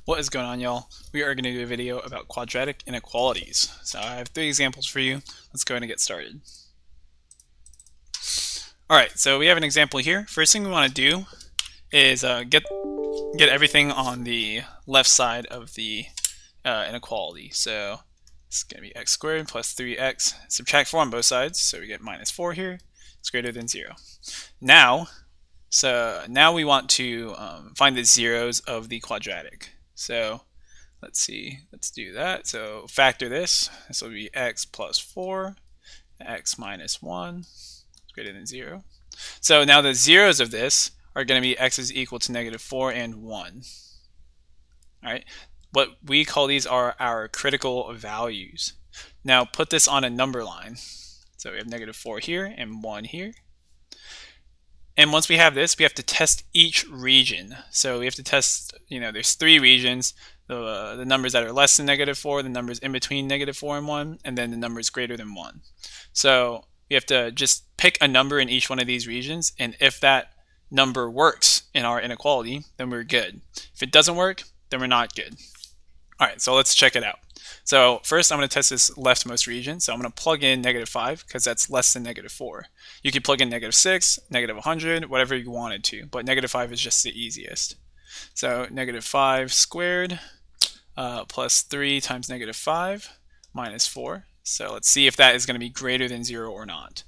What is going on, y'all? We are going to do a video about quadratic inequalities. So I have 3 examples for you. Let's go ahead and get started. Alright, so we have an example here. First thing we want to do is get everything on the left side of the inequality. So it's going to be x squared plus 3x. Subtract 4 on both sides, so we get minus 4 here. It's greater than 0. Now we want to find the zeros of the quadratic. So let's see, let's do that. So factor this. This will be x plus 4, x minus 1 is greater than 0. So now the zeros of this are going to be x is equal to negative 4 and 1. All right, what we call these are our critical values. Now put this on a number line. So we have negative 4 here and 1 here. And once we have this, we have to test each region. So we have to test, there's 3 regions, the numbers that are less than negative 4, the numbers in between negative 4 and 1, and then the numbers greater than 1. So we have to just pick a number in each one of these regions, and if that number works in our inequality, then we're good. If it doesn't work, then we're not good. All right, so let's check it out. So first I'm going to test this leftmost region. So I'm going to plug in negative 5 because that's less than negative 4. You could plug in negative 6, negative 100, whatever you wanted to, but negative 5 is just the easiest. So negative 5 squared plus 3 times negative 5 minus 4. So let's see if that is going to be greater than 0 or not.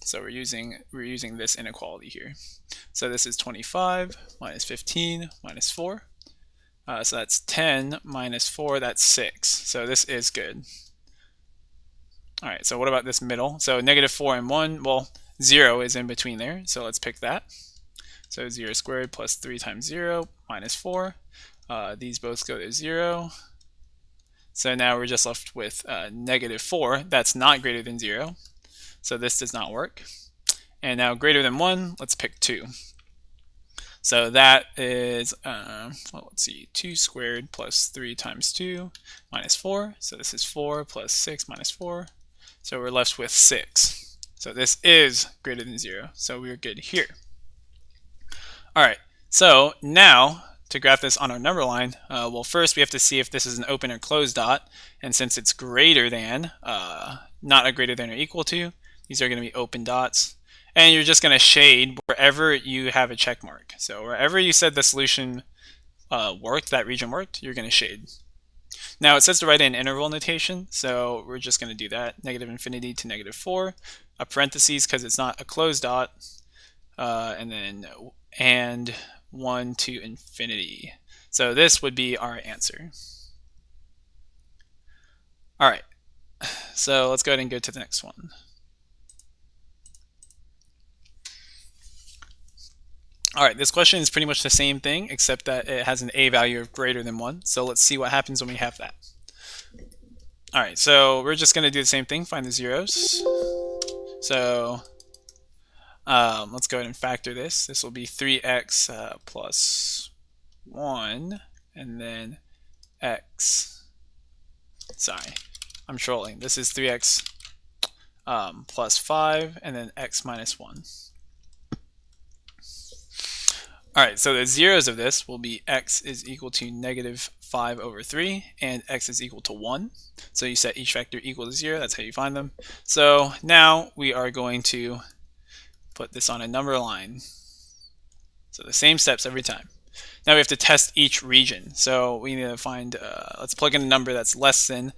So we're using this inequality here. So this is 25 minus 15 minus 4. So that's 10 minus 4, that's 6. So this is good. All right, so what about this middle? So negative 4 and 1, well, 0 is in between there, so let's pick that. So 0 squared plus 3 times 0 minus 4. These both go to 0. So now we're just left with negative 4. That's not greater than 0. So this does not work. And now greater than 1, let's pick 2. So that is, let's see, 2 squared plus 3 times 2 minus 4. So this is 4 plus 6 minus 4. So we're left with 6. So this is greater than 0. So we're good here. All right, so now to graph this on our number line, well, first we have to see if this is an open or closed dot. And since it's greater than, not a greater than or equal to, these are going to be open dots. And you're just going to shade wherever you have a check mark. So wherever you said the solution worked, that region worked, you're going to shade. Now it says to write in interval notation, so we're just going to do that. Negative infinity to negative 4, a parentheses because it's not a closed dot, and then and 1 to infinity. So this would be our answer. All right, so let's go ahead and go to the next one. All right, this question is pretty much the same thing, except that it has an a value of greater than 1. So let's see what happens when we have that. All right, so we're just going to do the same thing, find the zeros. So let's go ahead and factor this. This will be 3x plus 1, and then x. Sorry, I'm trolling. This is 3x plus 5, and then x minus 1. All right, so the zeros of this will be x is equal to negative 5 over 3 and x is equal to 1. So you set each factor equal to 0. That's how you find them. So now we are going to put this on a number line. So the same steps every time. Now we have to test each region. So we need to find, let's plug in a number that's less than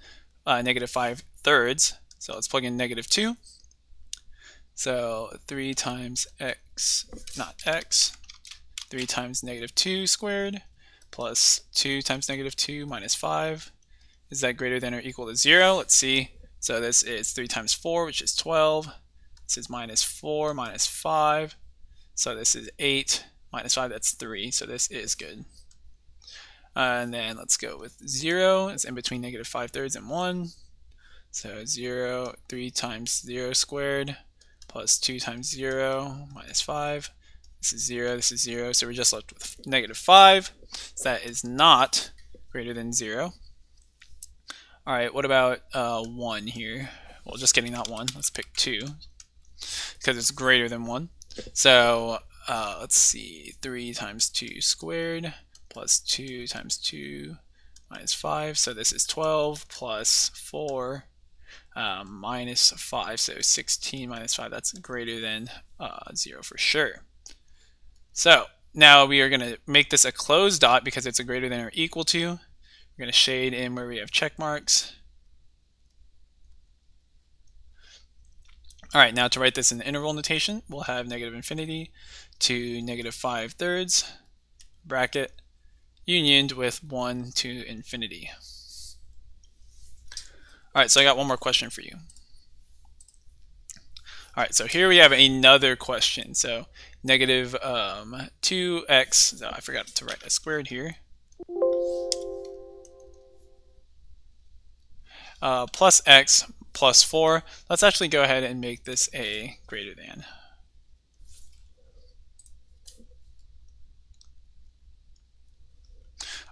negative 5/3. So let's plug in negative 2. So 3 times x, not x. 3 times negative 2 squared plus 2 times negative 2 minus 5. Is that greater than or equal to 0? Let's see. So this is 3 times 4, which is 12. This is minus 4 minus 5. So this is 8 minus 5, that's 3. So this is good. And then let's go with 0. It's in between negative 5/3 and 1. So 0, 3 times 0 squared plus 2 times 0 minus 5. This is 0, this is 0, so we're just left with negative 5. So that is not greater than 0. All right, what about 1 here? Well, just kidding, not 1. Let's pick 2 because it's greater than 1. So let's see, 3 times 2 squared plus 2 times 2 minus 5. So this is 12 plus 4 minus 5. So 16 minus 5, that's greater than 0 for sure. So now we are going to make this a closed dot because it's a greater than or equal to. We're going to shade in where we have check marks. All right, now to write this in interval notation, we'll have negative infinity to negative 5/3 bracket unioned with 1 to infinity. All right, so I got one more question for you. All right, so here we have another question. So negative 2x, I forgot to write a squared here, plus x plus 4. Let's actually go ahead and make this a greater than.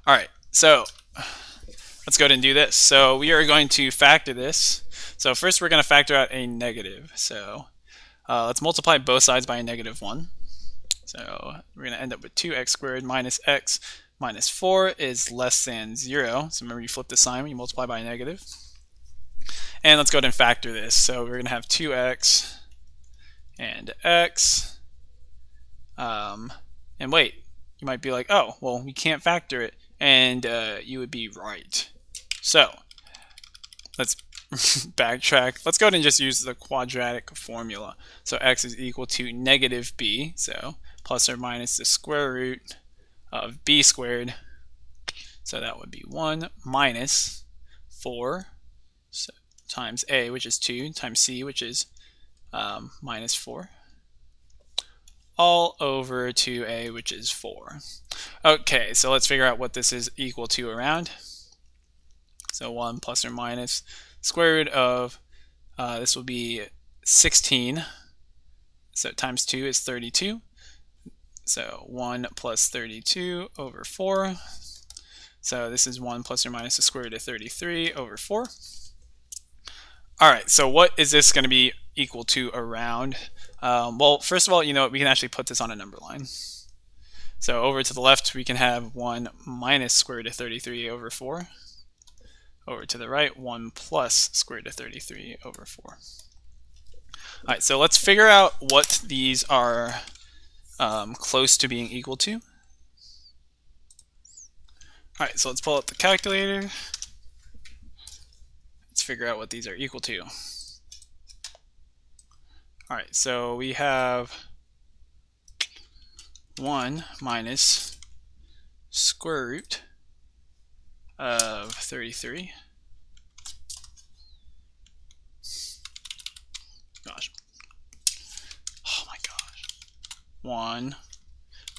All right, so let's go ahead and do this. So we are going to factor this. So first we're going to factor out a negative. So let's multiply both sides by a negative 1. So we're going to end up with 2x squared minus x minus 4 is less than 0. So remember, you flip the sign when you multiply by a negative. And let's go ahead and factor this. So we're going to have 2x and x. And wait, you might be like, oh, well, we can't factor it. And you would be right. So let's backtrack. Let's go ahead and just use the quadratic formula. So x is equal to negative b. So plus or minus the square root of b squared. So that would be 1 minus 4 so times a, which is 2, times c, which is minus 4, all over 2a, which is 4. Okay, so let's figure out what this is equal to around. So 1 plus or minus square root of, this will be 16. So times 2 is 32. So 1 plus 32 over 4. So this is 1 plus or minus the square root of 33 over 4. All right, so what is this going to be equal to around? Well, first of all, you know, we can actually put this on a number line. So over to the left, we can have 1 minus square root of 33 over 4. Over to the right, 1 plus square root of 33 over 4. All right, so let's figure out what these are close to being equal to. All right, so let's pull up the calculator. Let's figure out what these are equal to. All right, so we have 1 minus square root of 33. Gosh. Oh my gosh. 1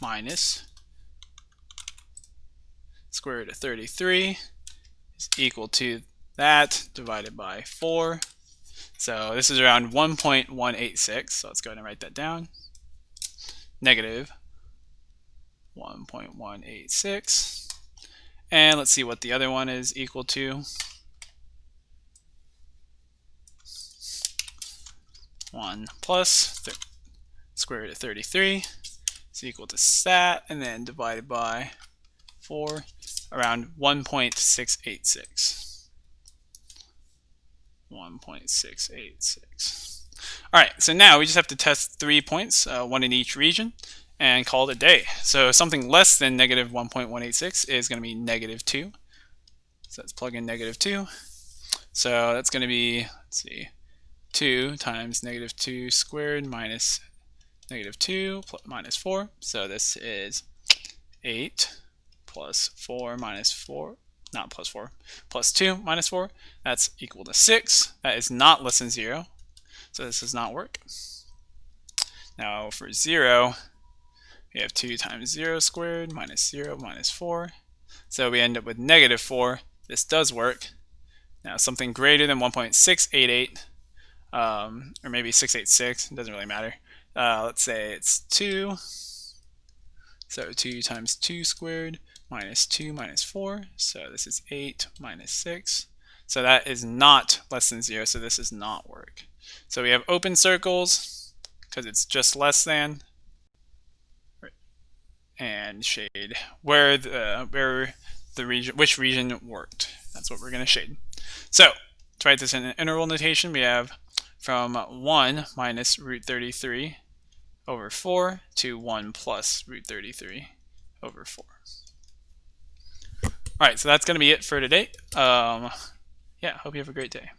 minus square root of 33 is equal to that divided by 4. So this is around 1.186. So let's go ahead and write that down. Negative 1.186. And let's see what the other one is equal to. 1 plus square root of 33 is equal to that, and then divided by 4, around 1.686. 1.686. All right, so now we just have to test 3 points, one in each region, and call it a day. So something less than negative 1.186 is going to be negative 2. So let's plug in negative 2. So that's going to be, let's see, 2 times negative 2 squared minus negative 2 minus 4. So this is 8 plus 4 minus 4. Not plus 4, plus 2 minus 4, that's equal to 6. That is not less than 0, so this does not work. Now for 0, we have 2 times 0 squared minus 0 minus 4. So we end up with negative 4. This does work. Now something greater than 1.688, or maybe 686, it doesn't really matter. Let's say it's 2. So 2 times 2 squared minus 2 minus 4. So this is 8 minus 6. So that is not less than 0, so this does not work. So we have open circles because it's just less than. and shade where the region, which region worked. That's what we're going to shade. So to write this in an interval notation, we have from 1 minus root 33 over 4 to 1 plus root 33 over 4. All right, so that's going to be it for today. Yeah, hope you have a great day.